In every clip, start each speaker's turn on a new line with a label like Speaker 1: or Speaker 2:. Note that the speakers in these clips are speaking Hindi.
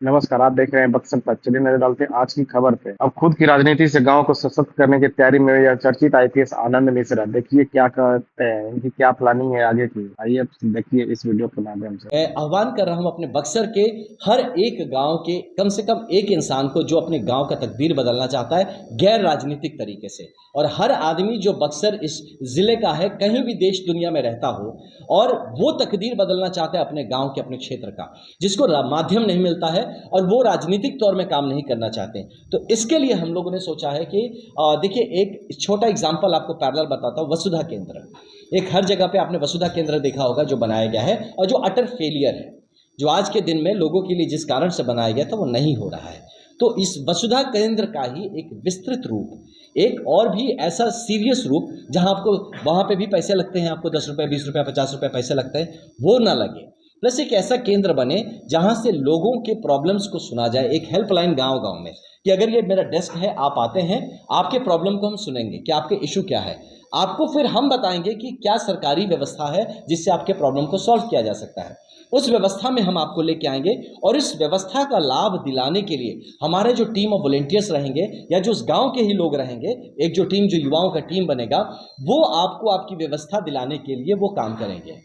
Speaker 1: नमस्कार। आप देख रहे हैं बक्सर तक। चलिए नजर डालते हैं आज की खबर पे। अब खुद की राजनीति से गांव को सशक्त करने की तैयारी में यह चर्चित आईपीएस आनंद मिश्रा, देखिए क्या कहते हैं, इनकी क्या प्लानिंग है आगे की। आइए अब देखिए इस वीडियो के माध्यम से।
Speaker 2: मैं आह्वान कर रहा हूं अपने बक्सर के हर एक गांव के कम से कम एक इंसान को जो अपने गांव का तकदीर बदलना चाहता है गैर राजनीतिक तरीके से। और हर आदमी जो बक्सर इस ज़िले का है, कहीं भी देश दुनिया में रहता हो और वो तकदीर बदलना चाहता है अपने गांव के, अपने क्षेत्र का, जिसको माध्यम नहीं मिलता है और वो राजनीतिक तौर में काम नहीं करना चाहते। तो इसके लिए हम लोगों ने सोचा है कि देखिए, एक छोटा एग्जाम्पल आपको पैरेलल बताता हूँ। वसुधा केंद्र, एक हर जगह पे आपने वसुधा केंद्र देखा होगा जो बनाया गया है और जो अटर फेलियर है, जो आज के दिन में लोगों के लिए जिस कारण से बनाया गया था वो नहीं हो रहा है। तो इस वसुधा केंद्र का ही एक विस्तृत रूप, एक और भी ऐसा सीरियस रूप जहां आपको वहां पे भी पैसे लगते हैं, आपको 10 रुपये, 20 रुपये, 50 रुपये पैसे लगते हैं, वो ना लगे। प्लस एक ऐसा केंद्र बने जहां से लोगों के प्रॉब्लम्स को सुना जाए। एक हेल्पलाइन गांव गांव में, कि अगर ये मेरा डेस्क है, आप आते हैं, आपके प्रॉब्लम को हम सुनेंगे कि आपके इशू क्या है, आपको फिर हम बताएंगे कि क्या सरकारी व्यवस्था है जिससे आपके प्रॉब्लम को सॉल्व किया जा सकता है। उस व्यवस्था में हम आपको लेके आएंगे और इस व्यवस्था का लाभ दिलाने के लिए हमारे जो टीम ऑफ वॉलेंटियर्स रहेंगे या जो उस गांव के ही लोग रहेंगे, एक जो टीम, जो युवाओं का टीम बनेगा, वो आपको आपकी व्यवस्था दिलाने के लिए वो काम करेंगे।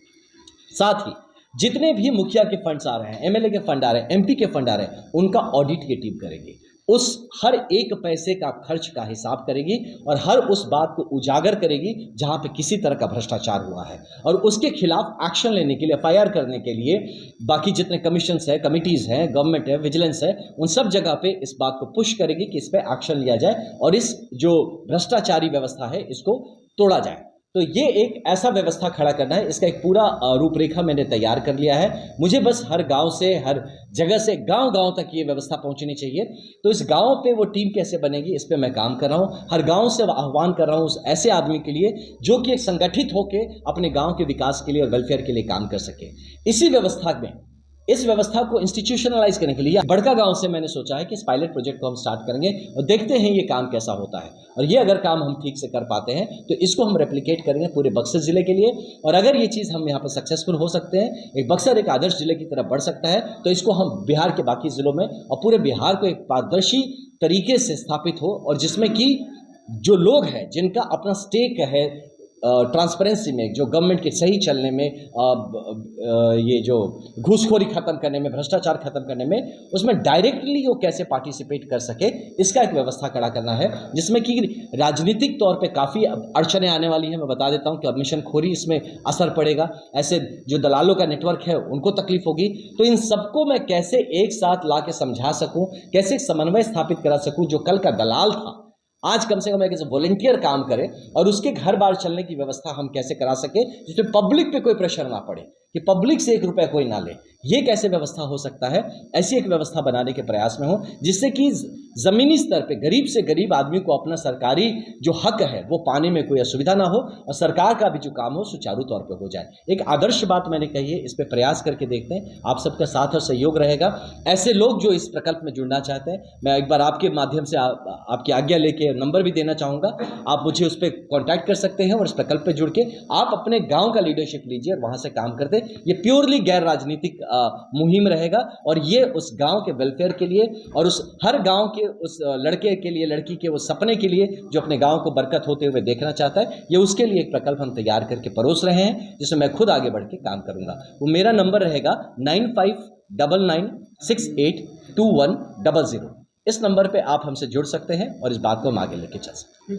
Speaker 2: साथ ही जितने भी मुखिया के फंड्स आ रहे हैं, एमएलए के फंड आ रहे हैं, एमपी के फंड आ रहे हैं, उनका ऑडिट ये टीम करेगी। उस हर एक पैसे का खर्च का हिसाब करेगी और हर उस बात को उजागर करेगी जहां पे किसी तरह का भ्रष्टाचार हुआ है, और उसके खिलाफ एक्शन लेने के लिए, एफआईआर करने के लिए बाकी जितने कमीशंस है, कमिटीज हैं, गवर्नमेंट है, विजिलेंस है, उन सब जगह पे इस बात को पुश करेगी कि इस पे एक्शन लिया जाए और इस जो भ्रष्टाचारी व्यवस्था है इसको तोड़ा जाए। तो ये एक ऐसा व्यवस्था खड़ा करना है। इसका एक पूरा रूपरेखा मैंने तैयार कर लिया है। मुझे बस हर गांव से, हर जगह से, गांव गांव तक ये व्यवस्था पहुंचनी चाहिए। तो इस गांव पे वो टीम कैसे बनेगी, इस पे मैं काम कर रहा हूं। हर गांव से आह्वान कर रहा हूं उस ऐसे आदमी के लिए जो कि एक संगठित होकर अपने गांव के विकास के लिए और वेलफेयर के लिए काम कर सके। इसी व्यवस्था में, इस व्यवस्था को इंस्टीट्यूशनलाइज करने के लिए बड़का गांव से मैंने सोचा है कि इस पायलट प्रोजेक्ट को हम स्टार्ट करेंगे और देखते हैं ये काम कैसा होता है। और ये अगर काम हम ठीक से कर पाते हैं तो इसको हम रेप्लिकेट करेंगे पूरे बक्सर जिले के लिए। और अगर ये चीज़ हम यहाँ पर सक्सेसफुल हो सकते हैं, एक बक्सर एक आदर्श जिले की तरफ बढ़ सकता है, तो इसको हम बिहार के बाकी जिलों में और पूरे बिहार को एक पारदर्शी तरीके से स्थापित हो, और जिसमें कि जो लोग हैं जिनका अपना स्टेक है ट्रांसपेरेंसी में, जो गवर्नमेंट के सही चलने में, ये जो घूसखोरी खत्म करने में, भ्रष्टाचार खत्म करने में, उसमें डायरेक्टली वो कैसे पार्टिसिपेट कर सके, इसका एक व्यवस्था खड़ा करना है। जिसमें कि राजनीतिक तौर पे काफ़ी अड़चनें आने वाली हैं। मैं बता देता हूं कि एडमिशन खोरी इसमें असर पड़ेगा, ऐसे जो दलालों का नेटवर्क है उनको तकलीफ होगी। तो इन सबको मैं कैसे एक साथ ला के समझा सकूँ, कैसे समन्वय स्थापित करा सकूँ। जो कल का दलाल था आज कम से कम एक वॉलंटियर काम करे, और उसके घर बार चलने की व्यवस्था हम कैसे करा सके जिसमें पब्लिक पे कोई प्रेशर ना पड़े, कि पब्लिक से 1 रुपया कोई ना ले। ये कैसे व्यवस्था हो सकता है, ऐसी एक व्यवस्था बनाने के प्रयास में हो जिससे कि ज़मीनी स्तर पे गरीब से गरीब आदमी को अपना सरकारी जो हक है वो पाने में कोई असुविधा ना हो, और सरकार का भी जो काम हो सुचारू तौर पे हो जाए। एक आदर्श बात मैंने कही है, इस पे प्रयास करके देखते हैं। आप सबका साथ और सहयोग रहेगा। ऐसे लोग जो इस प्रकल्प में जुड़ना चाहते हैं, मैं एक बार आपके माध्यम से आपकी आज्ञा लेके नंबर भी देना चाहूँगा। आप मुझे उस पर कॉन्टैक्ट कर सकते हैं और इस प्रकल्प पर जुड़ के आप अपने गाँव का लीडरशिप लीजिए और वहाँ से काम करते। ये प्योरली गैर राजनीतिक मुहिम रहेगा, और ये उस गांव के वेलफेयर के लिए और उस हर गांव के उस लड़के के लिए, लड़की के वो सपने के लिए जो अपने गांव को बरकत होते हुए देखना चाहता है, ये उसके लिए एक प्रकल्प हम तैयार करके परोस रहे हैं, जिसमें मैं खुद आगे बढ़ के काम करूंगा। वो मेरा नंबर रहेगा 9599682100। इस नंबर पे आप हमसे जुड़ सकते हैं और इस बात को हम आगे लेके चल सकते हैं।